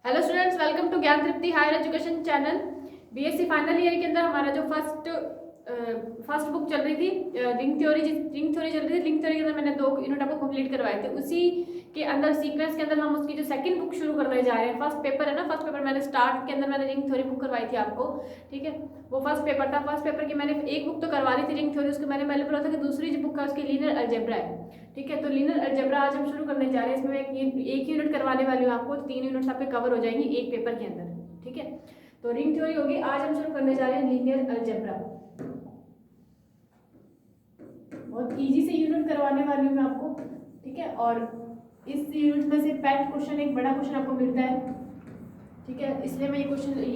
Hello students, welcome to Gyan Tripti higher education channel. BSc final year के अंदर हमारा जो फर्स्ट बुक चल रही थी रिंग थ्योरी चल रही थी। रिंग थ्योरी के अंदर मैंने 2 यूनिट आपको कंप्लीट करवाए थे। उसी के अंदर सीक्वेंस के अंदर हम उसकी जो सेकंड बुक शुरू करने जा रहे हैं। फर्स्ट पेपर है ना, फर्स्ट पेपर मैंने स्टार्ट के अंदर मैंने रिंग थ्योरी बुक करवाई थी आपको, ठीक है। वो फर्स्ट पेपर था। फर्स्ट पेपर की मैंने एक बुक तो करवा दी थी रिंग थ्योरी, उसको मैंने पहले बोला था कि दूसरी जो बुक है उसकी लीनियर अलजेब्रा है, ठीक है। तो लीनियर अलजेब्रा आज हम शुरू करने जा रहे हैं। इसमें मैं एक यूनिट करवाने वाली हूँ आपको, 3 यूनिट्स आपके कवर हो जाएंगी एक पेपर के अंदर, ठीक है। तो रिंग थ्योरी होगी। आज हम शुरू करने जा रहे हैं लीनियर अलजेब्रा। बहुत इजी से यूनिट करवाने वाली हूँ मैं आपको, ठीक है। और इस यूनिट में से पेट क्वेश्चन, एक बड़ा क्वेश्चन आपको मिलता है, ठीक है। इसलिए मैं ये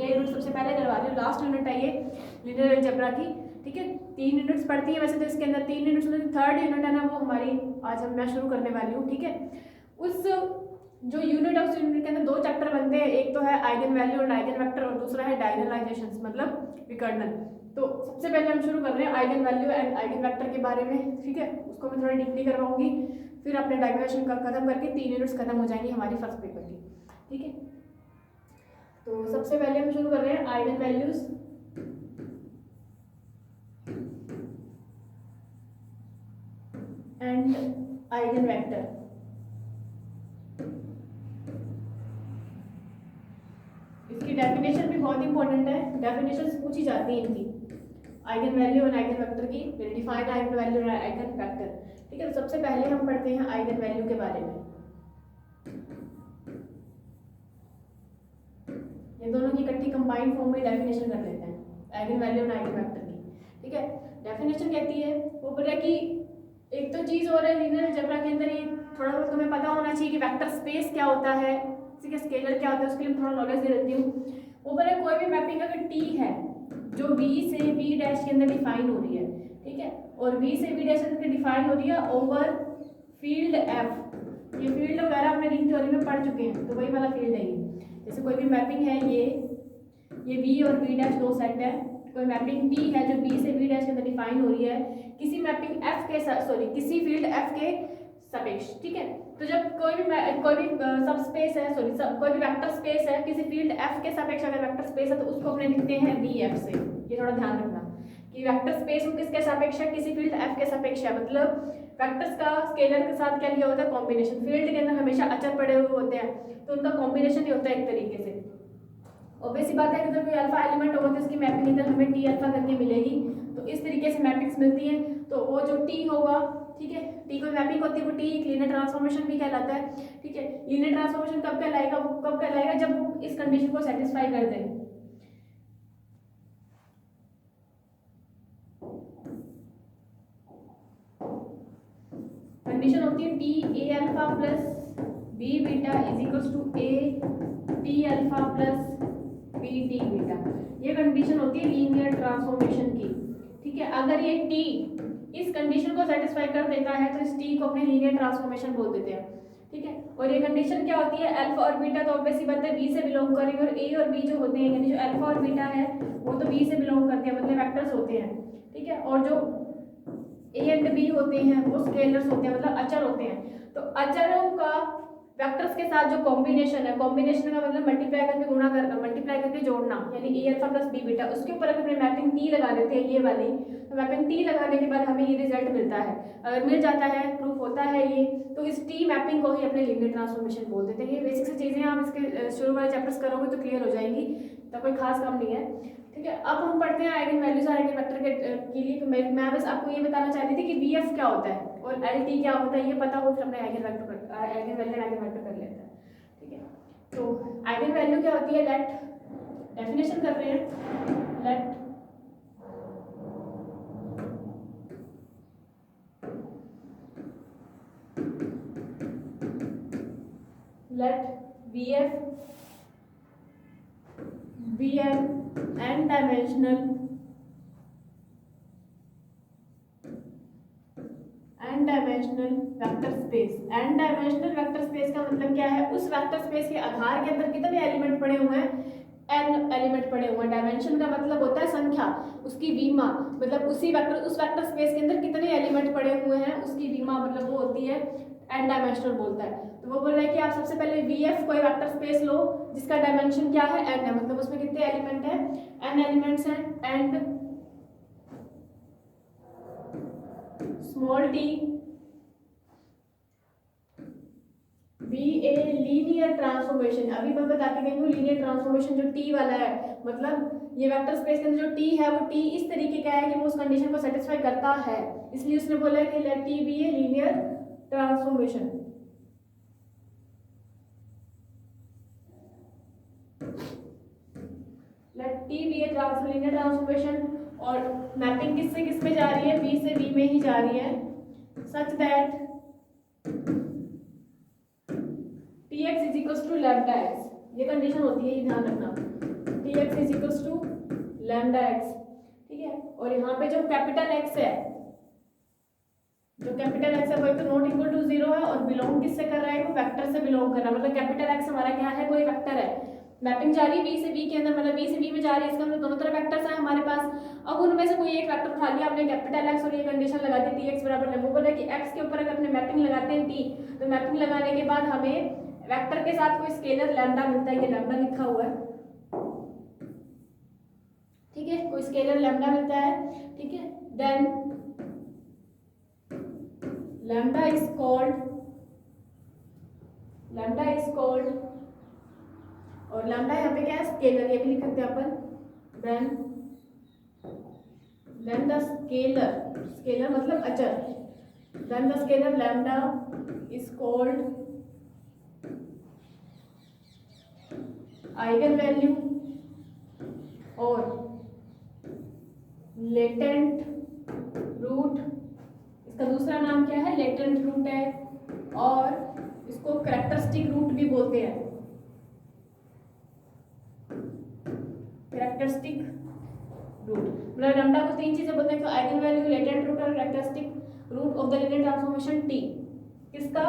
यूनिट सबसे पहले करवा रही हूँ। लास्ट यूनिट है ये लीनियर अलजेब्रा की, ठीक है। 3 यूनिट्स पढ़ती है वैसे तो इसके अंदर 3 यूनिट्स में थर्ड यूनिट है ना, वो हमारी आज मैं शुरू करने वाली हूँ, ठीक है। उस जो यूनिट है उस यूनिट के अंदर 2 चैप्टर बनते हैं। एक तो है आइगन वैल्यू और आइगन वेक्टर, और दूसरा है डायगोनलाइजेशंस मतलब विकर्णन। तो सबसे पहले हम शुरू कर रहे हैं eigen value and eigen vector के बारे में, ठीक है। उसको मैं थोड़ा डीपली करवाऊंगी, फिर अपने डायगोनलाइजेशन का खत्म करके 3 यूनिट्स खत्म हो जाएंगी हमारी फर्स्ट पेपर की, ठीक है। तो सबसे पहले हम शुरू कर रहे हैं eigen values and eigen vector. इसकी डेफिनेशन भी बहुत इंपॉर्टेंट है, डेफिनेशंस पूछी जाती है इनकी, आइगन वैल्यू और आइगन वेक्टर की। डिफाइन आइगन वैल्यू और आइगन वेक्टर, ठीक है। तो सबसे पहले हम पढ़ते हैं आइगन वैल्यू के बारे में। ये दोनों की इकट्ठी कंबाइंड फॉर्म में डेफिनेशन कर लेते हैं आइगन वैल्यू और आइगन वेक्टर की, ठीक है। डेफिनेशन कहती है, वो बोल रहा है कि एक तो चीज और है लीनियर अलजेब्रा के अंदर, ये थोड़ा बहुत तुम्हें पता होना चाहिए कि वेक्टर स्पेस क्या होता है, ठीक है, स्केलर क्या होता है, उसके लिए थोड़ा नॉलेज दे देती हूँ। वो बोल रहा है कोई भी मैपिंग अगर टी है जो बी से बी डैश के अंदर डिफाइन हो रही है, ठीक है, और बी से बी डैश के अंदर डिफाइन हो रही है ओवर फील्ड एफ। ये फील्ड वगैरह अपने रिंग थ्योरी में पढ़ चुके हैं, तो वही वाला फील्ड है ये। जैसे कोई भी मैपिंग है, ये बी और बी डैश 2 सेट है। कोई मैपिंग टी है जो बी से बी डैश के अंदर डिफाइन हो रही है किसी मैपिंग एफ के किसी फील्ड एफ के सापेक्ष, ठीक है। तो जब कोई भी सब स्पेस है, कोई भी वेक्टर स्पेस है किसी फील्ड एफ के सापेक्ष अगर वेक्टर स्पेस है तो उसको अपने लिखते हैं बी एफ से। ये थोड़ा ध्यान रखना कि वेक्टर स्पेस को किसके सापेक्ष है, किसी फील्ड एफ के सापेक्ष है। मतलब वेक्टर्स का स्केलर के साथ क्या लिया होता है, कॉम्बिनेशन। फील्ड के अंदर हमेशा अचर पड़े हुए होते हैं तो उनका कॉम्बिनेशन ही होता है एक तरीके से। ऑब्वियस सी बात है कि जब कोई अल्फा एलिमेंट होगा तो इसकी मैपिंग इधर हमें टी अल्फा करके मिलेगी। तो इस तरीके से मैपिंग्स मिलती हैं। तो वो जो टी होगा, ठीक है, टी कोई मैपिंग होती है, वो टी लीनियर ट्रांसफॉर्मेशन भी कहलाता है, ठीक है। लीनियर ट्रांसफॉर्मेशन कब कहलाएगा जब वो इस कंडीशन को सेटिस्फाई कर दे। कंडीशन होती है T a alpha plus b beta is equals to a T alpha plus b T beta. ये कंडीशन होती है लीनियर ट्रांसफॉर्मेशन की, ठीक है। अगर ये टी इस कंडीशन को सेटिस्फाई कर देता है तो इस टी को अपने लीनियर ट्रांसफॉर्मेशन बोल देते हैं, ठीक है। और ये कंडीशन क्या होती है, अल्फा और बीटा तो ऑब्वियसली बात है बी से बिलोंग करेंगे, और ए और बी जो होते हैं यानी जो अल्फा और बीटा है वो तो बी से बिलोंग करते हैं, मतलब वेक्टर्स होते हैं, ठीक है। और जो ए एंड बी होते हैं वो स्केलर्स होते हैं, मतलब अचर होते हैं। तो अचरों का वेक्टर्स के साथ जो कॉम्बिनेशन है, कॉम्बिनेशन का मतलब मल्टीप्लाई करके गुणा करना, मल्टीप्लाई करके जोड़ना, यानी ए अल्फा प्लस बी बीटा। उसके ऊपर अगर हमने मैपिंग टी लगा देते हैं ये वाली, तो मैपिंग टी लगाने के बाद हमें ये रिजल्ट मिलता है। अगर मिल जाता है, प्रूफ होता है ये, तो इस टी मैपिंग को ही अपने लीनियर ट्रांसफॉर्मेशन बोल देते हैं। ये बेसिक सी चीज़ें आप इसके शुरू वाले चैप्टर्स करोगे तो क्लियर हो जाएंगी, तो कोई खास काम नहीं है, ठीक है। अब हम पढ़ते हैं आइगन वैल्यूज और आइगन वेक्टर के लिए। तो मैं बस आपको ये बताना चाहती थी कि वी एफ क्या होता है और एल टी क्या होता है, ये पता हो फिर हमने आइगन वैल्यू आइगन वेक्टर कर लेते हैं, ठीक है। तो आइगन वैल्यू क्या होती है, लेट डेफिनेशन कर रहे हैं। Let V F be an n dimensional vector space. n dimensional vector space का मतलब क्या है, उस वेक्टर स्पेस के आधार के अंदर कितने एलिमेंट पड़े हुए हैं, n एलिमेंट पड़े हुए हैं। डायमेंशन का मतलब होता है संख्या, उसकी वीमा मतलब उस वेक्टर स्पेस के अंदर कितने एलिमेंट पड़े हुए हैं उसकी वीमा मतलब वो होती है एन डायमेंशनल बोलता है। तो वो बोल रहा है कि आप सबसे पहले VF कोई वेक्टर स्पेस लो जिसका डायमेंशन क्या है, n है, मतलब उसमें कितने एलिमेंट है, n एलिमेंट्स हैं, and small t be a linear transformation. अभी मैं बता के गई हूँ लीनियर ट्रांसफॉर्मेशन जो t वाला है, मतलब ये वेक्टर स्पेस के अंदर जो t है वो t इस तरीके का है कि वो उस कंडीशन को सेटिस्फाई करता है, इसलिए उसने बोला है कि let t be a linear transformation. Let t be a linear transformation, और मैपिंग किससे किस में जा रही है, b से b में ही जा रही है, such that tx is equal to lambda x. ये कंडीशन होती है, ये ध्यान रखना, tx is equal to lambda x, ठीक है। और यहाँ पे जो कैपिटल एक्स है, जो कैपिटल एक्स है वो तो नॉट इक्वल टू 0 है, और बिलोंग किससे कर रहा है, वो वेक्टर से बिलोंग कर रहा है, मतलब कैपिटल एक्स हमारा क्या है, कोई वेक्टर है, मैपिंग जा रही है b से b के अंदर, मतलब b से b में जा रही है, इसका मतलब दोनों तरफ वेक्टर्स हैं हमारे पास। अब उनमें से कोई एक वेक्टर उठा लिया आपने कैपिटल एक्स, और ये कंडीशन लगा दी tx बराबर है, वो बोला कि x के ऊपर अगर अपने मैपिंग लगाते हैं t, तो मैपिंग लगाने के बाद हमें वेक्टर के साथ कोई स्केलर लैम्डा मिलता है, ये लैम्डा लिखा हुआ है, ठीक है, कोई स्केलर लैम्डा मिलता है, ठीक है। देन लैम्डा इज कॉल्ड और लैम्डा यहाँ पे क्या है, स्केलर, ये भी लिख सकते हैं अपन। देन द स्केलर मतलब अचर, then the scalar lambda is called eigenvalue और लेटेंट रूट, इसका दूसरा नाम क्या है, लेटेंट रूट है, और इसको कैरेक्टरिस्टिक रूट भी बोलते हैं, कैरेक्टरिस्टिक रूट। मतलब लैम्डा को तीन चीजें बोलते हैं, तो आइगन वैल्यू, लेटेंट रूट और characteristic root of the linear transformation t, किसका,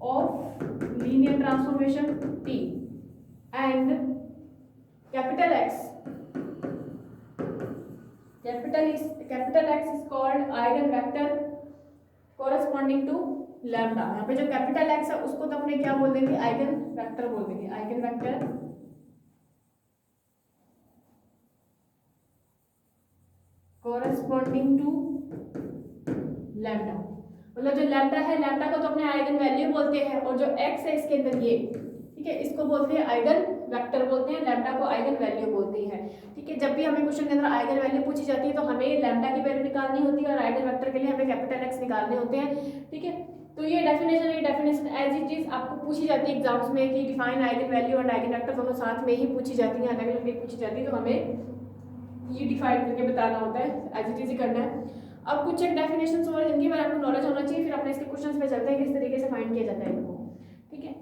of linear transformation t, and capital X is called eigenvector corresponding to lambda. यहाँ पे जो कैपिटल X है उसको तो अपने क्या बोल देंगे, आइगन वेक्टर बोल देंगे, eigenvector corresponding to lambda. मतलब जो लैम्डा है, लैम्डा को तो अपने आइगन वैल्यू बोलते हैं, और जो x है इसके अंदर ये, ठीक है, इसको बोलते हैं आइगन वेक्टर बोलते हैं, लैम्डा को आइगन वैल्यू बोलते हैं, ठीक है। जब भी हमें क्वेश्चन के अंदर आइगन वैल्यू पूछी जाती है तो हमें लैम्डा की वैल्यू निकालनी होती है, और आइगन वेक्टर के लिए हमें कैपिटल X निकालने होते हैं, ठीक है। तो ये डेफिनेशन एज इट इज आपको पूछी जाती है एग्जाम्स में कि डिफाइन आइगन वैल्यू और आइगन वेक्टर दोनों साथ में ही पूछी जाती है, अलग अलग पूछी जाती है, तो हमें ये डिफाइन करके बताना होता है, एज इट इज ही करना है। अब कुछ एक डेफिनेशंस और जिनके बारे में आपको नॉलेज होना चाहिए, फिर अपने इसके क्वेश्चंस पे चलते हैं किस तरीके से फाइंड किया जाता है इनको, ठीक है।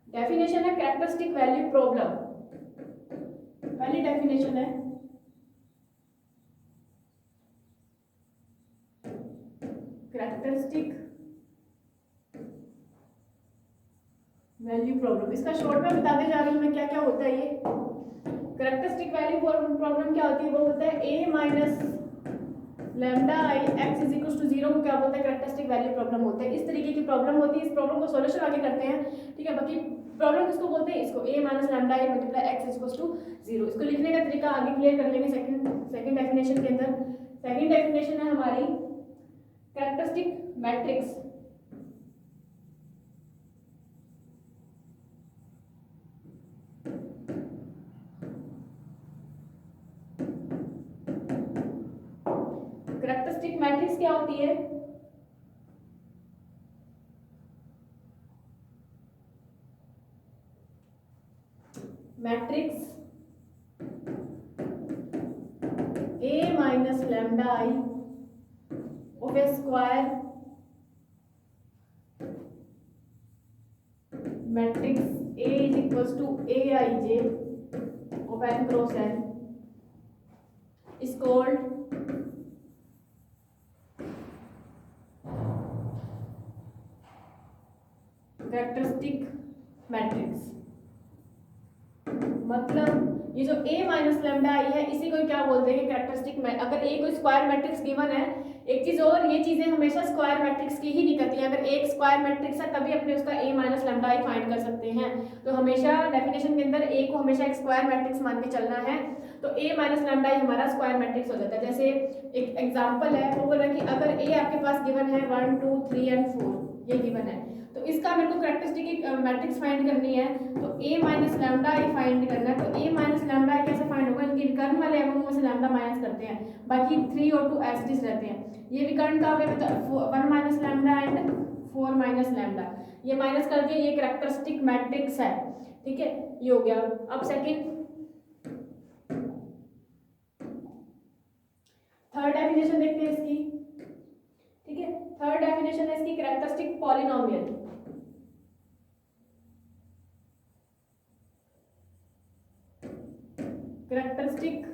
डेफिनेशन है कैरेक्टरिस्टिक वैल्यू प्रॉब्लम। पहली डेफिनेशन है कैरेक्टरिस्टिक वैल्यू प्रॉब्लम। इसका शॉर्ट में बताते जा रही हूँ मैं क्या क्या होता है। ये कैरेक्टरिस्टिक वैल्यू प्रॉब्लम क्या होती है, वो होता है a minus lambda I x is equal to 0 को क्या बोलते हैं, कैरेक्टरिस्टिक वैल्यू प्रॉब्लम होते हैं। इस तरीके की प्रॉब्लम होती है, इस प्रॉब्लम को सॉल्यूशन आगे करते हैं, ठीक है। बाकी प्रॉब्लम किसको बोलते हैं, इसको a minus lambda I multiply x is equal to 0। इसको लिखने का तरीका आगे क्लियर कर लेंगे सेकंड डेफिनेशन के अंदर। सेकंड डेफिनेशन है हमारी कैरेक्टरिस्टिक मैट्रिक्स। कैरेक्टरिस्टिक मैट्रिक्स क्या होती है, matrix a minus lambda I of a square matrix a is equal to aij of n cross n is called characteristic matrix. मतलब ये जो a माइनस लैम्डा आई है इसी को क्या बोलते हैं कैरेक्टरिस्टिक। अगर a कोई स्क्वायर मैट्रिक्स गिवन है, एक चीज और, ये चीजें हमेशा स्क्वायर मैट्रिक्स की ही निकलती है। अगर एक स्क्वायर मैट्रिक्स है तभी अपने उसका a minus lambda I find कर सकते हैं। तो हमेशा डेफिनेशन के अंदर a को हमेशा एक स्क्वायर मैट्रिक्स मान के चलना है। तो a माइनस लैम्डा आई हमारा स्क्वायर मैट्रिक्स हो जाता है। जैसे एक एग्जांपल है, वो बोल रहा है कि अगर a आपके पास गिवन है 1 2 3 एंड 4, ये गिवन है, तो इसका मेरे को कैरेक्टरिस्टिक मैट्रिक्स फाइंड करनी है। तो a minus lambda I find करना है। तो a माइनस लैम्डा आई कैसे फाइंड होगा, इनकी विकर्ण वाले एवं में से लैम्डा माइनस करते हैं, बाकी 3 और 2 एज इट इज रहते हैं। ये विकर्ण का वे तो 1 minus lambda and 4 minus lambda, ये माइनस कर दिया, ये कैरेक्टरिस्टिक मैट्रिक्स है। ठीक है, ये हो गया। अब सेकंड थर्ड डेफिनेशन देखते हैं इसकी। ठीक है, थर्ड डेफिनेशन है इसकी कैरेक्टरिस्टिक पॉलिनोमियल। Characteristic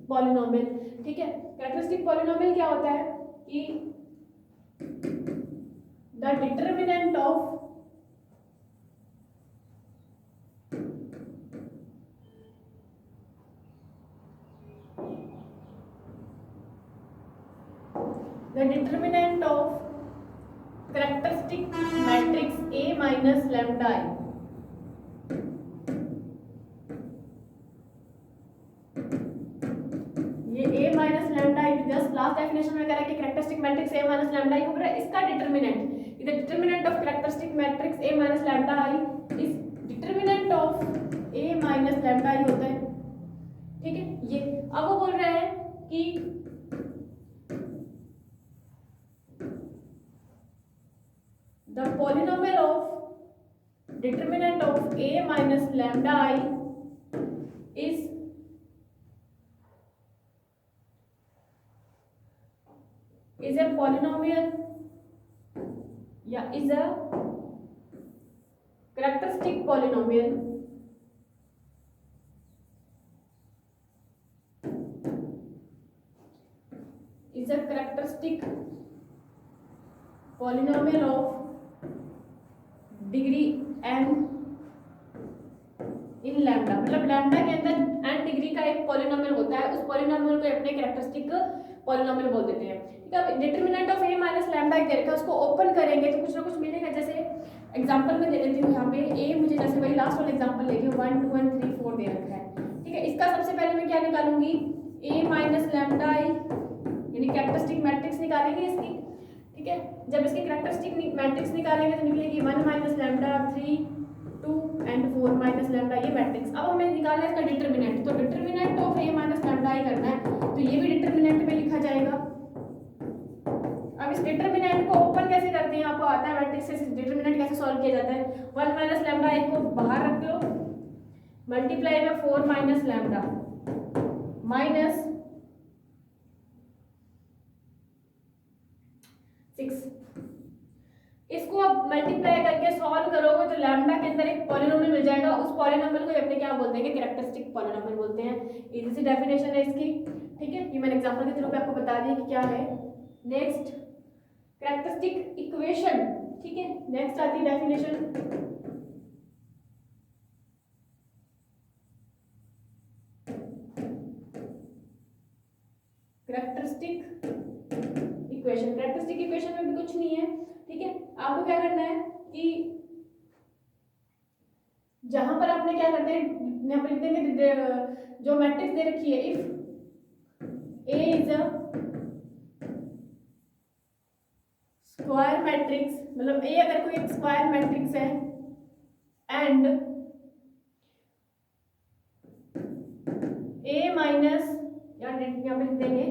polynomial. ठीक है, कैरेक्टरिस्टिक पॉलिनोमियल क्या होता है कि the determinant of characteristic matrix A minus lambda I, ये A minus lambda I just last definition में कह रहा है कि characteristic matrix A minus lambda I होगा इसका determinant, the determinant of characteristic matrix A minus lambda I is determinant of A minus lambda I होता है। ठीक है, ये अब वो बोल रहा है कि the polynomial of determinant of A minus lambda I is a polynomial या is a characteristic polynomial is a characteristic polynomial of degree n in lambda, मतलब लैम्डा के अंदर n डिग्री का एक पॉलिनोमियल होता है, उस पॉलिनोमियल को अपने कैरेक्टरिस्टिक पॉलिनोमियल बोल देते हैं। ठीक है, determinant of a minus lambda दे रखा है, उसको ओपन करेंगे तो कुछ ना कुछ मिलेगा। जैसे एग्जांपल में दे देती हूँ यहाँ पे a, मुझे जैसे वही लास्ट वाला एग्जांपल ले रही हूँ 1 2 एंड 3 4 दे रखा है। ठीक है, इसका सबसे पहले मैं क्या निकालूंगी, a माइनस लैम्डा आई यानी कैरेक्टरिस्टिक मैट्रिक्स निकालेंगे इसकी। ठीक है, जब इसकी कैरेक्टरिस्टिक मैट्रिक्स निकालेंगे तो निकलेगी 1 minus lambda 3 2 and 4 minus lambda, ये मैट्रिक्स। अब हमें निकालना है इसका डिटरमिनेंट, तो determinant of a minus lambda ही करना है, तो ये भी डिटरमिनेंट में लिखा जाएगा। अब इस डिटरमिनेंट को ओपन कैसे करते हैं, आपको आता है मैट्रिक्स से डिटरमिनेंट कैसे सॉल्व किया जाता है। 1 माइनस लैम्डा एक को बाहर रख लो, मल्टीप्लाई में 4 माइनस लैम्डा माइनस 6, इसको आप मल्टीप्लाई करके सॉल्व करोगे तो लैम्डा के अंदर एक पॉलिनोमियल मिल जाएगा, उस पॉलिनोमियल को अपने क्या बोलते हैं, कैरेक्टरिस्टिक पॉलिनोमियल बोलते हैं। इजी सी डेफिनेशन है इसकी। ठीक है, ये मैंने एग्जांपल के थ्रू पे आपको बता दिया कि क्या है। Next characteristic equation. ठीक है, नेक्स्ट आती है definition characteristic equation. Characteristic equation में भी कुछ नहीं है। ठीक है, आपको क्या करना है कि जहां पर आपने क्या करते हैं, यहाँ पर लिख देंगे जो मैट्रिक्स दे रखी है, if A is a square matrix, मतलब A अगर कोई एक स्क्वायर मैट्रिक्स है एंड A माइनस यहाँ पे लिख देंगे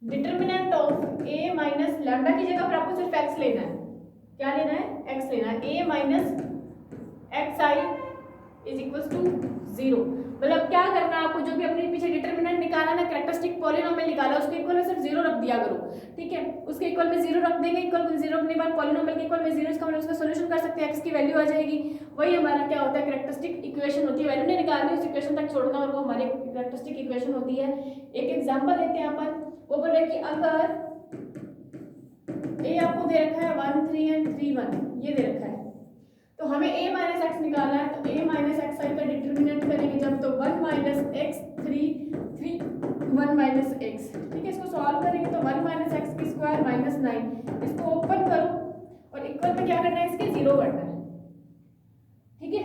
determinant of A minus lambda की जगह पर आपको सिर्फ x लेना है। क्या लेना है, x लेना है। A minus x I is equal to 0, मतलब क्या करना है आपको, जो भी अपने पीछे डिटरमिनेंट निकाला ना, कैरेक्टरिस्टिक पॉलिनोमियल निकाला, उसके इक्वल में सिर्फ 0 रख दिया करो। ठीक है, उसके इक्वल में 0 रख देंगे, इक्वल में 0 रखने के बाद पॉलिनोमियल के इक्वल में 0, इसका मतलब उसका सॉल्यूशन कर सकते हैं, x की वैल्यू आ जाएगी। वही हमारा क्या होता है, कैरेक्टरिस्टिक इक्वेशन होती है। वैल्यू नहीं निकालनी, उस इक्वेशन तक छोड़ना, और वो हमारी कैरेक्टरिस्टिक इक्वेशन होती है। एक एग्जांपल लेते हैं यहाँ पर, वो बोल रहे हैं कि अगर A आपको दे रखा है 1 3 एंड 3 1, ये दे रखा है, तो हमें a माइनस एक्स निकालना है, तो a माइनस एक्स का डिटर्मिनेंट करेंगे जब, तो 1 माइनस एक्स 3 1 माइनस एक्स, ठीक है। इसको सॉल्व करेंगे तो 1 माइनस एक्स की स्क्वायर माइनस 9, इसको ओपन करो और इक्वल में क्या करना है, इसके 0 करना है, ठीक है।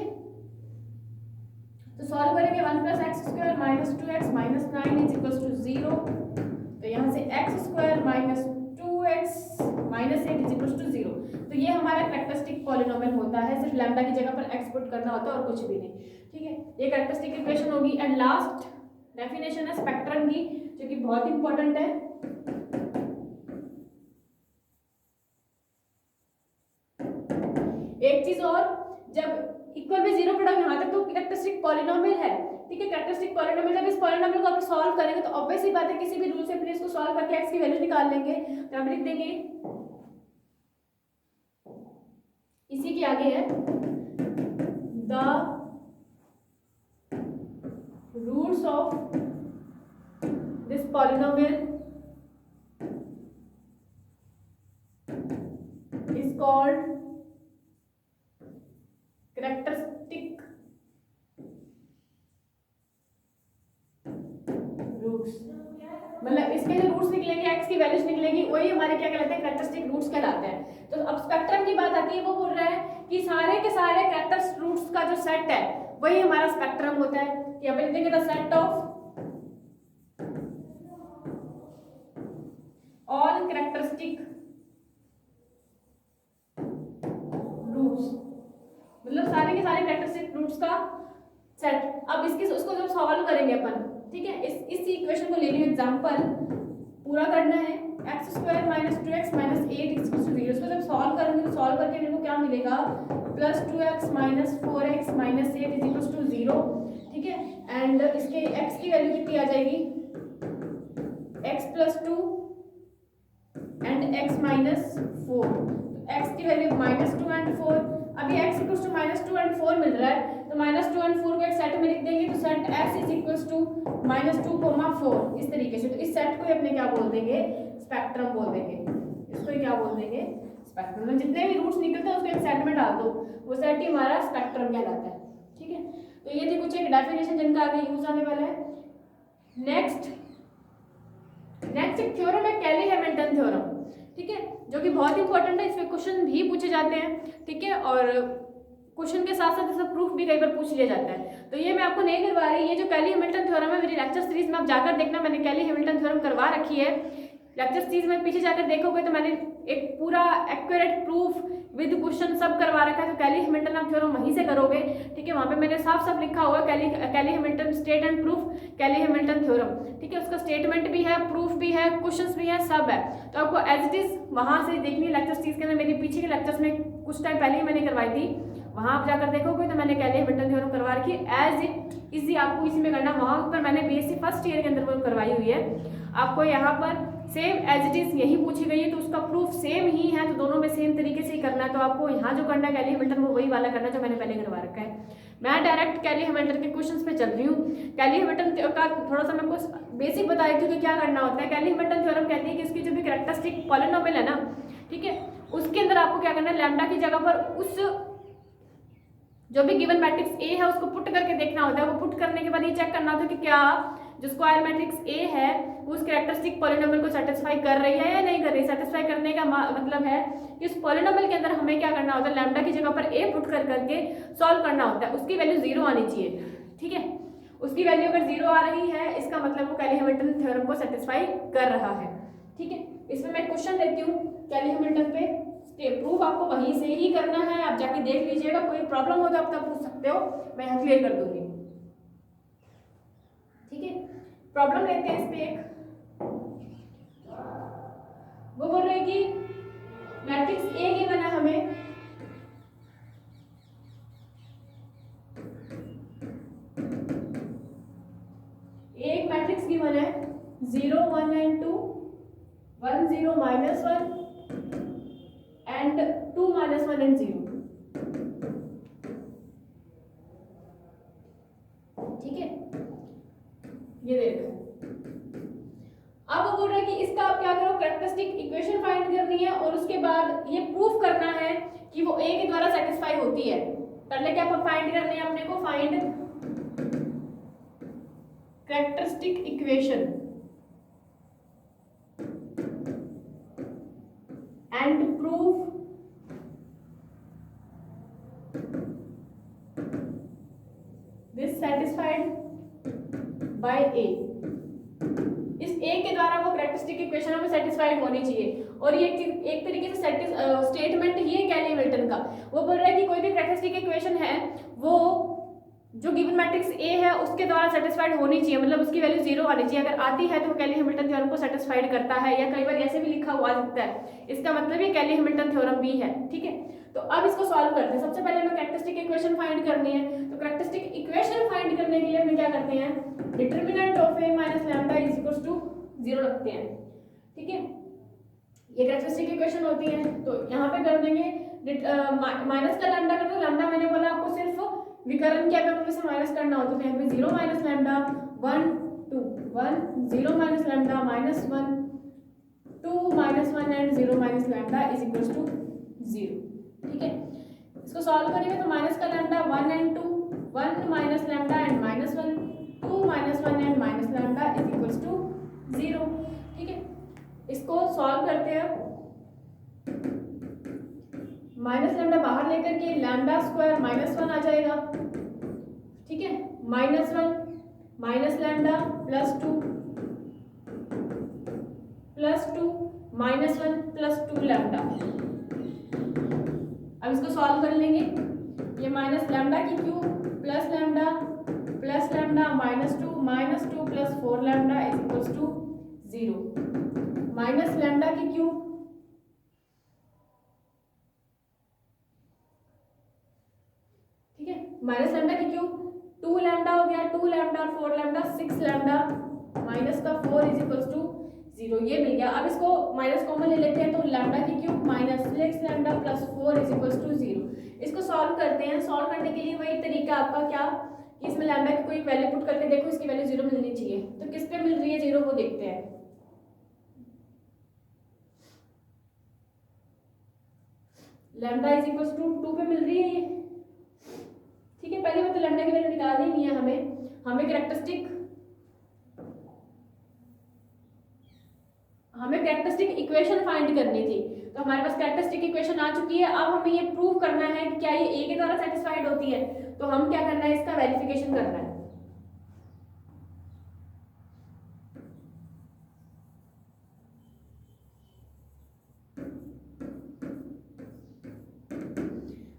तो सॉल्व करेंगे 1 plus x square minus 2x minus 9 is equal to 0, तो यहाँ से x square minus 2x minus 8 is equal to 0। तो ये हमारा कैरेक्टरिस्टिक पॉलिनोमियल होता है, सिर्फ लैम्डा की जगह पर एक्स पुट करना होता है और कुछ भी नहीं, ठीक है। ये कैरेक्टरिस्टिक इक्वेशन होगी। एंड लास्ट डेफिनेशन है स्पेक्ट्रम की, जो कि बहुत इंपॉर्टेंट है। एक चीज और, जब इक्वल में 0 पड़ा यहाँ तक तो कैरेक्टरिस्टिक पॉलिनोमियल है, ठीक है। कैरेक्टरिस्टिक पॉलिनोमियल, जब इस पॉलिनोमियल को आप सॉल्व करेंगे तो ऑब्वियस सी बात है किसी भी रूल से अपने इसको सॉल्व करके एक्स की वैल्यू निकाल लेंगे। तो हम लिख देंगे इसी के आगे है the roots of this polynomial is called characteristic roots. मतलब इसके जो रूट्स निकलेंगे, एक्स की वैल्यूज निकलेगी, वही हमारे क्या कहलाते हैं, कैरेक्टरिस्टिक रूट्स कहलाते हैं। तो अब स्पेक्ट्रम की बात आती है, वो बोल रहा है कि सारे के सारे कैरेक्टरिस्टिक रूट्स का जो सेट है वही हमारा स्पेक्ट्रम होता है। यहाँ पे लिख देंगे the set of all characteristic roots, मतलब सारे के सारे कैरेक्टरिस्टिक रूट्स का सेट। अब इसकी उसको जब सॉल्व करेंगे अपन, ठीक है, इस इक्वेशन को ले लियो एग्जांपल, पूरा करना है x square minus 2x minus 8 equal to 0। इसको जब सॉल्व करेंगे तो सॉल्व करके मेरे को क्या मिलेगा, plus 2x minus 4x minus 8 is equal to 0, ठीक है। एंड इसके x की वैल्यू कितनी आ जाएगी, x plus 2 and x minus 4, तो x की वैल्यू माइनस 2 एंड 4। अभी x equal to minus 2 and 4 मिल रहा है, तो माइनस 2 एंड 4 को एक सेट में लिख देंगे, तो set s is equal to minus 2 4 इस तरीके से। तो इस सेट को अपने क्या बोल देंगे, स्पेक्ट्रम बोल देंगे। इसको क्या बोल देंगे, स्पेक्ट्रम। मतलब जितने भी रूट्स निकलते हैं उसको एक सेट में डाल दो, वो सेट ही हमारा स्पेक्ट्रम कहलाता है, ठीक है। तो ये थी कुछ एक डेफिनेशन जिनका आगे यूज आने वाला है। नेक्स्ट एक थ्योरम है कैली हैमिल्टन थ्योरम, ठीक है, जो कि बहुत इंपॉर्टेंट है। इसमें क्वेश्चन भी पूछे जाते हैं, ठीक है, और क्वेश्चन के साथ साथ इसका प्रूफ भी कई बार पूछ लिया जाता है। तो ये मैं आपको नहीं करवा रही, ये जो कैली हैमिल्टन थ्योरम है मेरी लेक्चर सीरीज में आप जाकर देखना, मैंने कैली हैमिल्टन थ्योरम करवा रखी है। लेक्चर सीरीज में पीछे जाकर देखोगे तो मैंने एक पूरा एक्यूरेट प्रूफ विद क्वेश्चन सब करवा रखा है। तो कैली हैमिल्टन आप थ्योरम वहीं से करोगे, ठीक है। वहाँ पे मैंने साफ साफ लिखा हुआ Cayley Hamilton state and proof Cayley Hamilton theorem, ठीक है। उसका स्टेटमेंट भी है, प्रूफ भी है, क्वेश्चंस भी है, सब है। तो आपको एज इट इज वहाँ से देखनी है। लेक्चर सीरीज के अंदर मेरी पीछे के लेक्चर्स में कुछ टाइम पहले ही मैंने करवाई थी, वहाँ आप जाकर देखोगे तो मैंने कैली हैमिल्टन थ्योरम करवा रखी है। एज इट इजी आपको इसी में करना, वहाँ पर मैंने बीएससी फर्स्ट ईयर के अंदर वो करवाई हुई है। आपको यहाँ पर सेम एज इट इज यही पूछी गई है, तो उसका प्रूफ सेम ही है, तो दोनों में सेम तरीके से ही करना है। तो आपको यहाँ जो करना है कैली हैमिल्टन, वो वही वाला करना है जो मैंने पहले करवा रखा है। मैं डायरेक्ट कैली हैमिल्टन के क्वेश्चंस पे चल रही हूँ। कैली हैमिल्टन का थोड़ा सा मैं आपको बेसिक बता देती हूँ कि क्या करना होता है। कैली हैमिल्टन थ्योरम कहती है कि इसकी जो भी कैरेक्टरिस्टिक पॉलिनोमियल है ना, ठीक है, उसके अंदर आपको क्या करना है, लैम्डा की जगह पर उस जो भी गिवन मैट्रिक्स ए है उसको पुट करके देखना होता है। वो पुट करने के बाद ये चेक करना होता है कि क्या जो स्क्वायर मैट्रिक्स ए है उस कैरेक्टरिस्टिक पॉलिनोमियल को सेटिस्फाई कर रही है या नहीं कर रही। सेटिस्फाई करने का मतलब है कि उस पॉलिनोमियल के अंदर हमें क्या करना होता है, लैम्डा की जगह पर ए पुट कर करके सॉल्व करना होता है। उसकी वैल्यू 0 आनी चाहिए, ठीक है। उसकी वैल्यू अगर 0 आ रही है, इसका मतलब वो कैली हैमिल्टन थ्योरम को सेटिस्फाई कर रहा है, ठीक है। इसमें मैं क्वेश्चन देती हूँ कैली हैमिल्टन पे, प्रूफ आपको वहीं से ही करना है, आप जाके देख लीजिएगा। कोई प्रॉब्लम हो तो आप तब पूछ सकते हो, मैं यहाँ क्लियर कर दूंगी, ठीक है। प्रॉब्लम लेते हैं इस पे एक, वो बोल रहे हैं कि मैट्रिक्स ए गिवन है हमें, एक मैट्रिक्स गिवन है 0 1 एंड 2 1 0 -1 एंड 2 -1 एंड 0, ठीक है। ये देखो, अब वो बोल रहा है कि इसका आप क्या करो, कैरेक्टरिस्टिक इक्वेशन फाइंड करनी है और उसके बाद ये प्रूफ करना है कि वो ए के द्वारा सेटिस्फाई होती है। पहले क्या फाइंड करने हैं अपने को, find characteristic equation and prove this satisfied by A. इस ए के द्वारा वो कैरेक्टरिस्टिक इक्वेशन हमें सेटिस्फाइड होनी चाहिए। और ये एक तरीके से स्टेटमेंट ही है कैली हैमिल्टन का। वो बोल रहा है कि कोई भी कैरेक्टरिस्टिक इक्वेशन है वो जो गिवन मैट्रिक्स ए है उसके द्वारा सेटिस्फाइड होनी चाहिए, मतलब उसकी वैल्यू 0 आनी चाहिए। अगर आती है तो वो कैली हैमिल्टन थ्योरम को सेटिस्फाइड करता है, या कई बार ऐसे भी लिखा हुआ आ सकता है। इसका मतलब ये कैली हैमिल्टन थ्योरम भी है। ठीक है, तो अब इसको सॉल्व करते हैं। सबसे पहले हमें कैरेक्टरिस्टिक इक्वेशन फाइंड करनी है। तो कैरेक्टरिस्टिक इक्वेशन फाइंड करने के लिए हम क्या करते हैं, determinant of A minus lambda is equals to 0 रखते हैं। ठीक है, ये कैरेक्टरिस्टिक इक्वेशन होती है। तो यहाँ पे कर देंगे माइनस का लैम्डा कर दो। लैम्डा मैंने बोला आपको सिर्फ विकर्ण के अवयवों में से माइनस करना होता है। तो यहाँ पे 0 minus lambda 1 2 1 0 minus lambda -1 2 -1 and 0 minus lambda is equals to 0। ठीक है, इसको सॉल्व करेंगे तो माइनस का lambda 1 and 2 1 minus lambda and -1 2 -1 and minus lambda is equals to 0। ठीक है, इसको सॉल्व करते हैं। माइनस लैम्डा बाहर लेकर के लैम्डा स्क्वायर -1 आ जाएगा। ठीक है, -1 माइनस लैम्डा +2 -1 +2 लैम्डा। अब इसको सॉल्व कर लेंगे। ये माइनस लैम्डा की cube plus lambda -2 + 4 lambda is equals to 0। Minus lambda की क्यूब माइनस लैम्डा की क्यूब 2 लैम्डा हो गया, 2 लैम्डा और 4 लैम्डा 6 लैम्डा माइनस का 4 इज इक्वल्स टू 0। ये मिल गया। अब इसको माइनस कॉमन ले लेते हैं तो लैम्डा की cube -6 lambda + 4 is equals to 0। इसको सॉल्व करते हैं। सॉल्व करने के लिए वही तरीका आपका क्या कि इसमें लैम्डा की कोई वैल्यू पुट करके देखो, इसकी वैल्यू 0 मिलनी चाहिए। तो किस पे मिल रही है 0 वो देखते हैं। लैम्डा इज इक्वल्स टू 2 पे मिल रही है ये। ठीक है, पहले बात तो लैम्डा की वैल्यू निकालनी नहीं है हमें कैरेक्टरिस्टिक इक्वेशन फाइंड करनी थी। तो हमारे पास कैरेक्टरिस्टिक इक्वेशन आ चुकी है। अब हमें ये प्रूव करना है कि क्या ये ए के द्वारा सेटिस्फाइड होती है। तो हम क्या करना है, इसका वेरिफिकेशन करना है।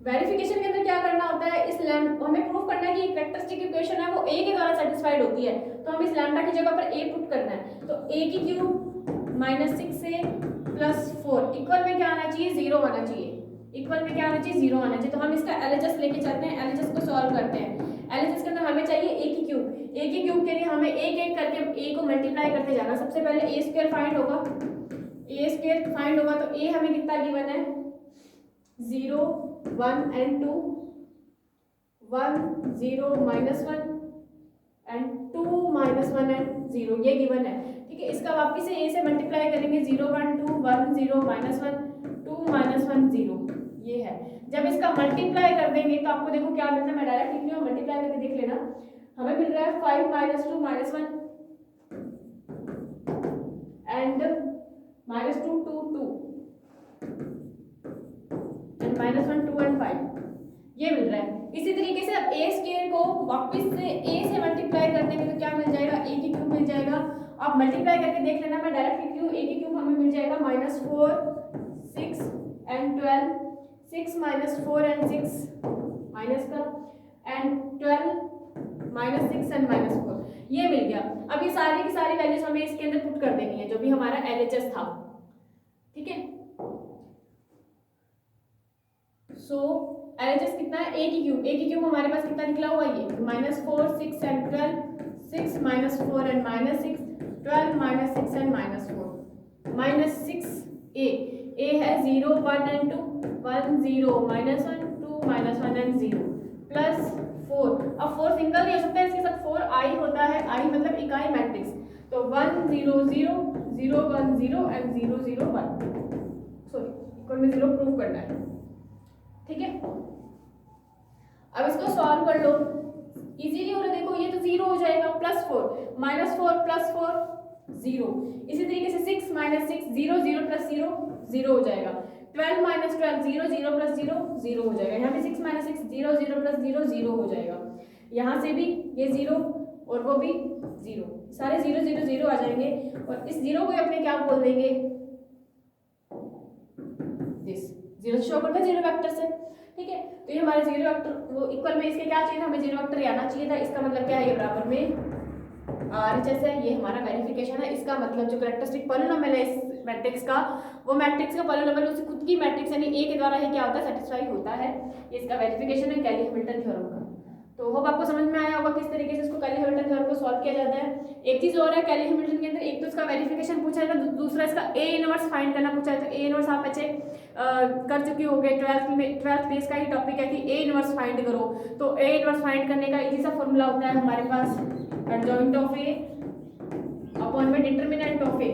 वेरिफिकेशन के अंदर क्या करना होता है, इस हमें प्रूफ करना है कि कैरेक्टरिस्टिक इक्वेशन है वो ए के द्वारा सेटिस्फाइड होती है। तो हम इस लैम्डा की जगह पर ए पुट करना है। तो ए की क्यूब -6a + 4 इक्वल में क्या आना चाहिए, 0 आना चाहिए। इक्वल में क्या आना चाहिए, 0 आना चाहिए। तो हम इसका एलएचएस लेके चलते हैं, एलएचएस को सॉल्व करते हैं। एलएचएस के अंदर हमें चाहिए ए की क्यूब। ए की क्यूब के लिए हमें एक एक करके ए को मल्टीप्लाई करते जाना। सबसे पहले a² फाइंड होगा। a² फाइंड होगा तो a हमें कितना गिवन है, 0 1 and 2 1 0 -1 एंड 2 -1 एंड 0 ये गिवन है। ठीक है, इसका वापस से a से मल्टीप्लाई करेंगे 0 1 2 1 0 -1 2 -1 0 ये है। जब इसका मल्टीप्लाई कर देंगे तो आपको देखो क्या मिलता है। मैं डायरेक्ट लिख रही हूँ, मल्टीप्लाई करके देख लेना। हमें मिल रहा है 5 -2 -1 एंड -2 2 2 एंड -1 2 एंड 5 ये मिल रहा है। इसी तरीके से अब a² को वापस से a से मल्टीप्लाई कर देंगे तो क्या मिल जाएगा, a की क्यूब मिल जाएगा। आप मल्टीप्लाई करके देख लेना, मैं डायरेक्ट लिख रही हूँ। a की क्यूब हमें मिल जाएगा -4 6 एंड 12 6 -4 एंड 6 माइनस का एंड 12 -6 एंड -4 ये मिल गया। अब ये सारी की सारी वैल्यूज हमें इसके अंदर पुट कर देनी है जो भी हमारा एलएचएस था। ठीक है, सो एलएचएस कितना है, a की क्यूब हमारे पास कितना निकला हुआ है, ये -4 6 एंड 12 6 -4 एंड -6 12 -6 एंड -4 -6a है 0 1 एंड 2 1 0 -1 2 -1 एंड 0 प्लस 4। अब 4 सिंगल नहीं हो सकता है, इसके साथ 4 i होता है। i मतलब इकाई मैट्रिक्स। तो 1 0 0 0 1 0 एंड 0 0 1 सॉरी इक्वल में 0 प्रूव करना है। ठीक है, अब इसको सॉल्व कर लो, इजीली हो रहा है। देखो ये तो 0 हो जाएगा, +4 -4 +4 0। इसी तरीके से 6 - 6 0 0 + 0 0 हो जाएगा। 12 - 12 0 0 + 0 0 हो जाएगा। यहाँ पे 6 - 6 0 0 + 0 0 हो जाएगा। यहाँ से भी ये 0 और वो भी 0, सारे 0 0 0 आ जाएंगे। और इस 0 को अपने क्या बोल देंगे, दिस 0 शो करता है 0 वेक्टर से। ठीक है, तो ये हमारे 0 वेक्टर वो इक्वल में इसके क्या चाहिए था, हमें 0 वेक्टर आना चाहिए था। इसका मतलब क्या है, ये बराबर में RHS है। ये हमारा वेरिफिकेशन है। इसका मतलब जो कैरेक्टरिस्टिक पॉलिनोमियल है इस मैट्रिक्स का, वो मैट्रिक्स का पॉलिनोमियल उसकी खुद की मैट्रिक्स यानी A के द्वारा ही क्या होता है, सेटिस्फाई होता है। ये इसका वेरिफिकेशन है कैली हैमिल्टन थ्योरम का। तो होप आपको समझ में आया होगा किस तरीके से इसको कैली हैमिल्टन थ्योरम को सॉल्व किया जाता है। एक चीज और है कैली हैमिल्टन के अंदर, एक तो इसका वेरिफिकेशन पूछा है, दूसरा इसका A इनवर्स फाइंड करना पूछा है। तो A इनवर्स आप बच्चे कर चुके होंगे, 12th बेस का ही टॉपिक है कि A इनवर्स फाइंड करो। तो A इनवर्स फाइंड करने का इजी सा फॉर्मूला होता है हमारे पास, एडजॉइंट ऑफ A अपॉन में डिटरमिनेंट ऑफ A।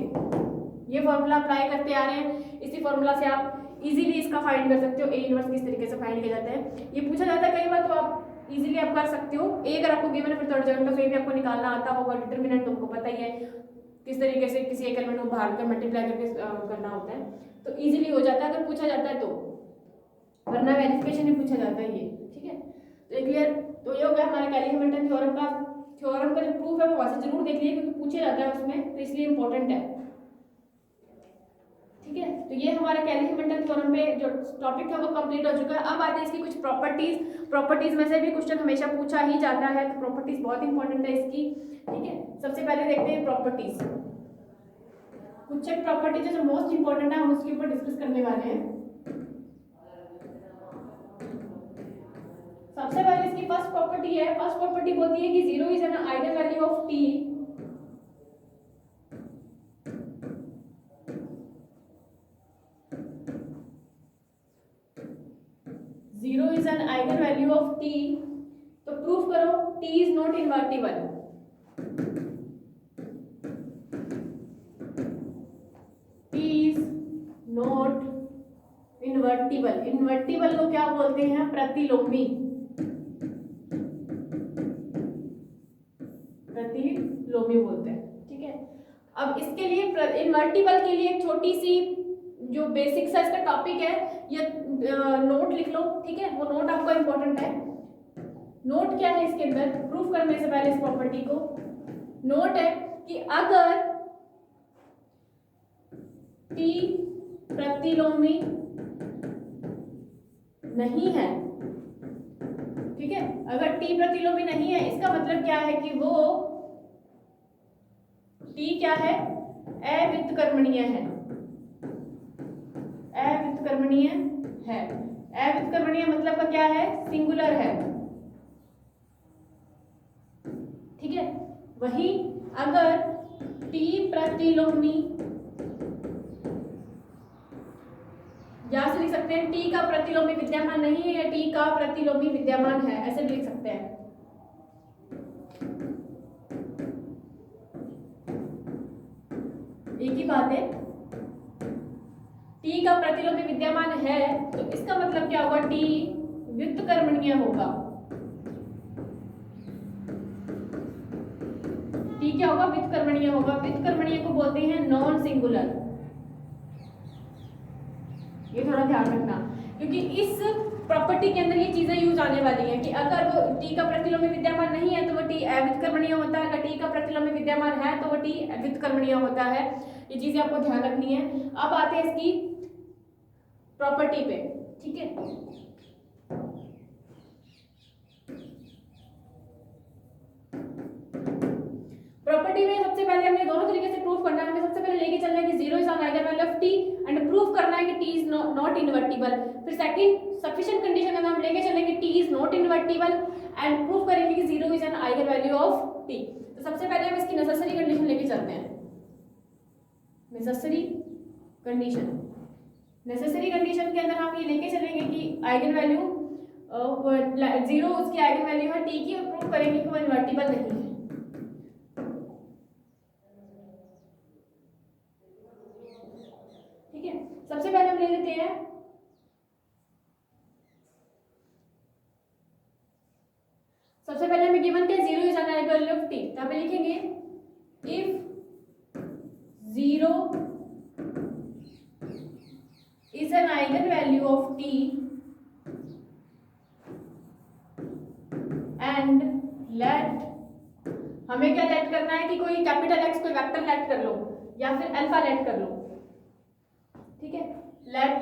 ये फॉर्मूला अप्लाई करते आ रहे हैं। इसी फॉर्मूला से आप इजीली इसका फाइंड कर सकते हो, A इनवर्स किस तरीके से फाइंड किया जाता है। ये पूछा जाता है कई बार, तो आप इजीली आप कर सकते हो। A अगर आपको गिवन है फिर तो एडजॉइंट ऑफ A भी आपको निकालना आता होगा। डिटरमिनेंट तुमको पता ही है किस तरीके से किसी एक एलिमेंट को बाहर कर मल्टीप्लाई करके करना होता है, तो इजीली हो जाता है अगर पूछा जाता है तो, वरना वेरिफिकेशन ही पूछा जाता है ये। ठीक है, तो ये क्लियर। तो ये हो गया हमारे कैली हैमिल्टन थ्योरम का। थ्योरम का जो प्रूफ है वो वैसे जरूर देख लिए क्योंकि पूछा जाता है उसमें, तो इसलिए इंपॉर्टेंट है। ठीक है, तो ये हमारा कैली हैमिल्टन थ्योरम पे जो टॉपिक था वो कंप्लीट हो चुका है। अब आते हैं इसकी कुछ प्रॉपर्टीज में से भी क्वेश्चन हमेशा पूछा ही जाता है, तो प्रॉपर्टीज बहुत इंपॉर्टेंट है इसकी। ठीक है, सबसे पहले देखते हैं प्रॉपर्टीज। कुछ एक प्रॉपर्टीज जो मोस्ट इंपॉर्टेंट है हम उसके ऊपर डिस्कस करने वाले हैं। सबसे पहले इसकी फर्स्ट प्रॉपर्टी है, फर्स्ट प्रॉपर्टी बोलती है कि 0 is an eigen value of t। Zero is an eigen value of t, तो प्रूफ करो t is not invertible. t is not invertible. Invertible को क्या बोलते हैं, प्रतिलोमी। प्रतिलोमी बोलते हैं। ठीक है, अब इसके लिए इनवर्टिबल के लिए एक छोटी सी जो बेसिक सा इसका टॉपिक है, ये नोट लिख लो। ठीक है, वो नोट आपको इंपॉर्टेंट है। नोट क्या है इसके अंदर, प्रूफ करने से पहले इस प्रॉपर्टी को, नोट है कि अगर t प्रतिलोमी नहीं है, ठीक है, अगर t प्रतिलोमी नहीं है इसका मतलब क्या है कि वो t क्या है, अव्युत्क्रमणीय है। अव्युत्क्रमणीय है। अव्युत्क्रमणीय मतलब का क्या है, सिंगुलर है। ठीक है, वही अगर t प्रतिलोमी, यहां से लिख सकते हैं t का प्रतिलोमी विद्यमान नहीं है या t का प्रतिलोमी विद्यमान है, ऐसे भी लिख सकते हैं। एक ही बात है, t का प्रतिलोमी विद्यमान है तो इसका मतलब क्या होगा, t व्युत्क्रमणीय होगा। t क्या होगा, व्युत्क्रमणीय होगा। व्युत्क्रमणीय को बोलते हैं नॉन सिंगुलर। ये थोड़ा ध्यान रखना क्योंकि इस प्रॉपर्टी के अंदर ये चीजें यूज आने वाली हैं कि अगर वो t का प्रतिलोमी विद्यमान नहीं है तो वो t अव्युत्क्रमणीय होता है, अगर t का प्रतिलोमी विद्यमान है तो वो t व्युत्क्रमणीय होता है। ये चीजें आपको ध्यान रखनी है। अब आते हैं इसकी प्रॉपर्टी पे। ठीक है, प्रॉपर्टी में सबसे पहले हमें दोनों तरीके से प्रूफ करना है। हमें सबसे पहले लेके चलना है कि 0 is an eigen value of t and proof करना है कि t इज नॉट इनवर्टिबल। फिर सेकंड सफिशिएंट कंडीशन का हम लेके चलेंगे t is not invertible and proof करेंगे कि 0 is an eigen value of t। तो सबसे पहले हम इसकी नेसेसरी कंडीशन लेके चलते हैं। नेसेसरी कंडीशन, नेसेसरी कंडीशन के अंदर हम ये लेके चलेंगे कि आइगन वैल्यू 0 उसकी आइगन वैल्यू है t की और प्रूफ करेंगे कि वो इनवर्टिबल नहीं है। ठीक है, सबसे पहले हम ले लेते हैं टी, यहाँ पे लिखेंगे if 0 is an eigenvalue of t and let, हमें क्या लेट करना है कि कोई कैपिटल एक्स कोई वेक्टर लेट कर लो या फिर अल्फा लेट कर लो, ठीक है। Let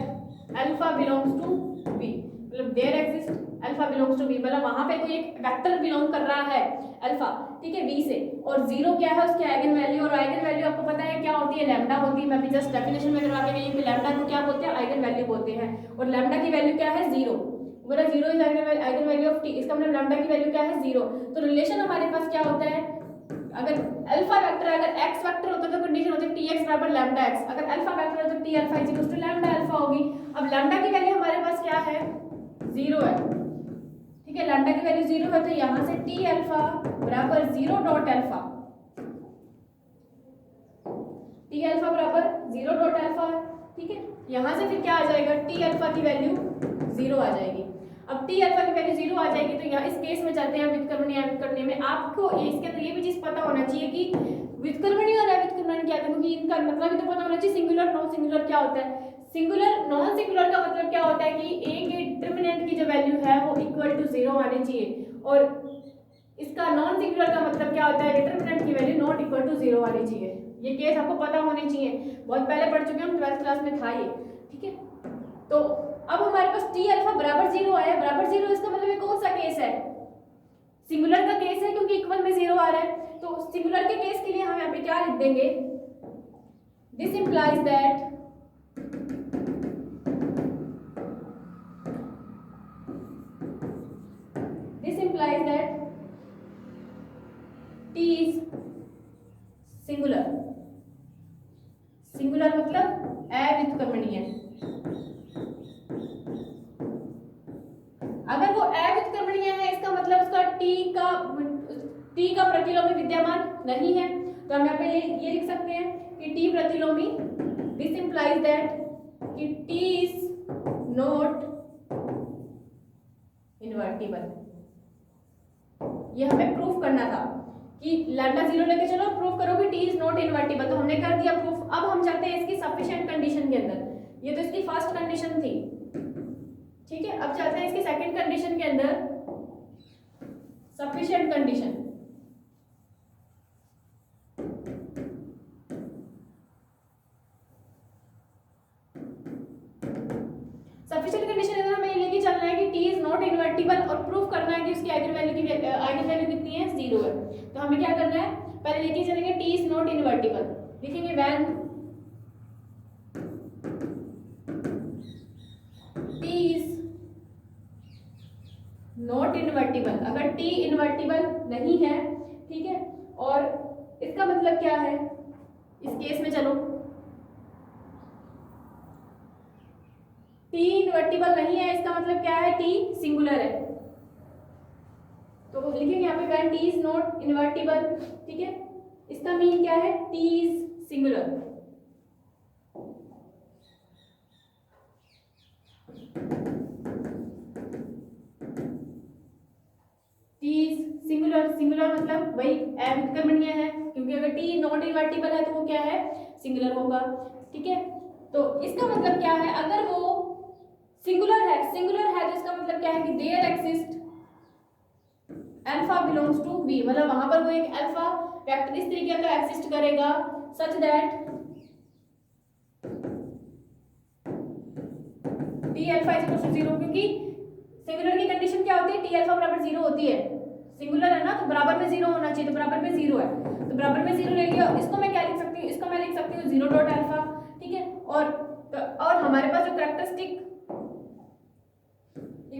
alpha belongs to V, मतलब there exist alpha belongs to V, मतलब वहां पे कोई एक वेक्टर बिलोंग कर रहा है अल्फा, ठीक है, वी से, और जीरो क्या है उसकी आइगन वैल्यू, और आइगन वैल्यू आपको पता है क्या होती है, लैम्डा होती है। मैं भी जस्ट डेफिनेशन में करवा के गई कि लैम्डा को क्या बोलते हैं, आइगन वैल्यू बोलते हैं, और लैम्डा की वैल्यू क्या है, जीरो, बोला zero is eigen value of T, इसका मतलब लैम्डा की वैल्यू क्या है, जीरो। तो रिलेशन हमारे पास क्या होता है, अगर अल्फा वेक्टर अगर एक्स वेक्टर होता तो कंडीशन होती है टी एक्स बराबर लैम्डा एक्स, अगर अल्फा वेक्टर है तो T alpha is equal to lambda alpha होगी। अब लैम्डा की वैल्यू हमारे पास क्या है, जीरो है, ठीक है, लैम्डा की वैल्यू जीरो है, तो यहां से टी अल्फा बराबर zero dot alpha, T alpha बराबर जीरो डॉट अल्फा, ठीक है। यहां से फिर क्या आ जाएगा, टी अल्फा की वैल्यू जीरो आ जाएगी। अब टी अल्फा की वैल्यू जीरो आ जाएगी, तो यहाँ इस केस में चलते हैं व्युत्क्रमणीय में आपको इसके अंदर ये भी चीज पता होना चाहिए कि व्युत्क्रमणीय और अव्युत्क्रमणीय क्या है, क्योंकि इनका मतलब भी तो पता होना चाहिए, सिंगुलर नॉन सिंगुलर क्या होता है। सिंगुलर नॉन सिंगुलर का मतलब क्या होता है कि ए के डिटरमिनेंट की जो वैल्यू है वो इक्वल टू जीरो आनी चाहिए, और इसका नॉन सिंगुलर का मतलब क्या होता है, डिटरमिनेंट की value not equal to zero आनी चाहिए। ये केस आपको पता होने चाहिए, बहुत पहले पढ़ चुके हैं हम, 12th क्लास में था ये, ठीक है। तो अब हमारे पास टी अल्फा बराबर जीरो आया, बराबर जीरो, इसका मतलब ये कौन सा केस है, सिंगुलर का केस है, क्योंकि इक्वल में जीरो आ रहा है। तो सिंगुलर के केस के लिए हम यहाँ पे क्या लिख देंगे, this implies that T is singular, singular मतलब अव्युत्क्रमणीय। अगर वो अव्युत्क्रमणीय है इसका मतलब उसका टी का प्रतिलोमी विद्यमान नहीं है, तो हम यहाँ पे ये लिख सकते हैं कि टी प्रतिलोमी, दिस इंप्लाइज दैट कि टी इज नॉट इनवर्टिबल। ये हमें प्रूफ करना था कि लैम्डा जीरो लेके चलो प्रूफ करो कि टी इज नॉट इनवर्टिबल, तो हमने कर दिया प्रूफ। अब हम चलते हैं इसकी सफिशिएंट कंडीशन के अंदर, ये तो इसकी फर्स्ट कंडीशन थी, ठीक है। अब चलते हैं इसकी सेकंड कंडीशन के अंदर, सफिशिएंट कंडीशन। सफिशिएंट कंडीशन के अंदर हमें लेके चलना है कि टी इज नॉट इनवर्टिबल, और प्रूफ करना है कि उसकी आइगन वैल्यू कितनी है, जीरो है। तो हमें क्या करना है, पहले लेके चलेंगे टी इज नॉट इनवर्टिबल, लिखेंगे when T is not invertible, अगर टी इनवर्टिबल नहीं है, ठीक है, और इसका मतलब क्या है, इस केस में चलो टी इनवर्टिबल नहीं है, इसका मतलब क्या है, टी सिंगुलर है, तो लिखेंगे यहाँ पे when T is not invertible, ठीक है, इसका मीन क्या है, T is singular. Singular, singular मतलब वही अव्युत्क्रमणीय है, क्योंकि अगर टी नॉट इनवर्टिबल है तो वो क्या है, सिंगुलर होगा, ठीक है। तो इसका मतलब क्या है, अगर वो सिंगुलर है तो इसका मतलब क्या है कि there exist alpha belongs to V, मतलब वहां पर वो एक अल्फा वेक्टर इस तरीके का एक्सिस्ट करेगा such that T alpha is equal to zero, क्योंकि सिंगुलर की कंडीशन क्या होती है, टी अल्फा बराबर जीरो होती है, सिंगुलर है ना, तो बराबर में जीरो होना चाहिए, तो बराबर में जीरो है, तो बराबर में जीरो ले लिया। इसको मैं क्या लिख सकती हूँ, इसको मैं लिख सकती हूँ जीरो डॉट अल्फा, ठीक है। और हमारे पास जो कैरेक्टरिस्टिक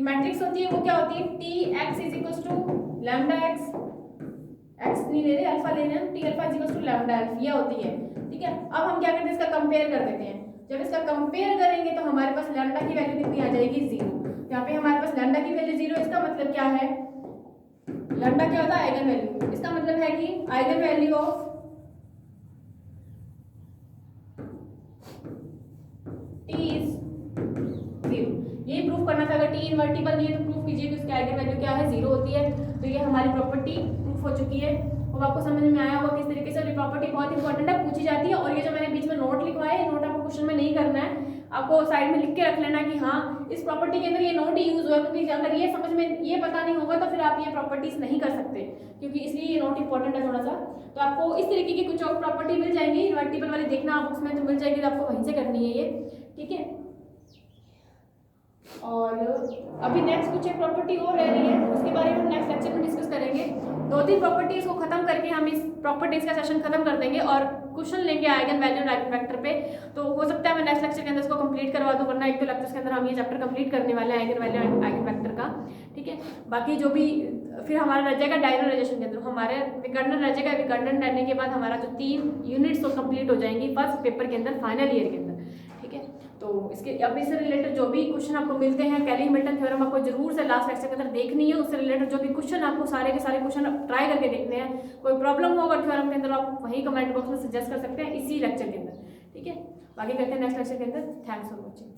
मैट्रिक्स होती है वो क्या होती है, T x is equal to lambda x, x नहीं ले रहे अल्फा ले रहे हैं, T alpha is equal to lambda alpha, ये होती है, ठीक है। अब हम क्या करते हैं, इसका कंपेयर कर देते हैं। जब इसका कंपेयर करेंगे तो हमारे पास लैम्डा की वैल्यू कितनी आ जाएगी, जीरो। यहाँ पे हमारे पास लैम्डा की वैल्यू जीरो, इसका मतलब क्या है, लैम्डा क्या होता है, आइगन वैल्यू, इसका मतलब है कि eigen value of T is zero. ये प्रूफ करना था, अगर टी इनवर्टिबल नहीं है तो प्रूफ कीजिए कि उसकी आइगन वैल्यू क्या है, जीरो होती है। तो ये हमारी प्रॉपर्टी प्रूफ हो चुकी है। वो आपको समझ में आया होगा किस तरीके से। और ये प्रॉपर्टी बहुत इंपॉर्टेंट है, पूछी जाती है। और ये जो मैंने बीच में नोट लिखवाया है, नोट आपको क्वेश्चन में नहीं करना है, आपको साइड में लिख के रख लेना कि हाँ इस प्रॉपर्टी के अंदर ये नोट ही यूज हुआ, क्योंकि अगर ये समझ में ये पता नहीं होगा तो फिर आप ये प्रॉपर्टीज नहीं कर सकते, क्योंकि इसलिए ये नोट इंपॉर्टेंट है थोड़ा सा। तो आपको इस तरीके की कुछ और प्रॉपर्टी मिल जाएंगी, इन्वर्टिबल वाली देखना आप उसमें तो मिल जाएगी, तो आपको वहीं से करनी है ये, ठीक है। और अभी नेक्स्ट कुछ एक प्रॉपर्टी और रह रही है, उसके बारे में हम नेक्स्ट लेक्चर में डिस्कस करेंगे। 2-3 प्रॉपर्टीज को खत्म करके हम इस प्रॉपर्टीज का सेशन खत्म कर देंगे और क्वेश्चन लेंगे आइगन वैल्यू और आइगन वेक्टर पे। तो हो सकता है मैं नेक्स्ट लेक्चर के अंदर इसको कंप्लीट करवा दूं, वरना 1-2 लेक्चर्स के अंदर हम ये चैप्टर कंप्लीट करने वाले हैं आइगन वैल्यू और आइगन वेक्टर का, ठीक है। बाकी जो भी फिर हमारा रह जाएगा डायगोनलाइजेशन के अंदर, हमारे विकर्णन रह जाएगा। विकर्णन रहने के बाद हमारा जो 3 यूनिट्स तो कंप्लीट हो जाएंगी फर्स्ट पेपर के अंदर, फाइनल ईयर के अंदर, ठीक है। तो इसके अब इससे रिलेटेड जो भी क्वेश्चन आपको मिलते हैं, कैली-हैमिल्टन थ्योरम आपको जरूर से लास्ट लेक्चर के अंदर देखनी है। उससे रिलेटेड जो भी क्वेश्चन आपको सारे के सारे क्वेश्चन ट्राई करके देखने हैं। कोई प्रॉब्लम होगा थ्योरम के अंदर आप वहीं कमेंट बॉक्स में सजेस्ट कर सकते हैं इसी लेक्चर के अंदर, ठीक है। बाकी करते हैं नेक्स्ट लेक्चर के अंदर। Thanks for watching.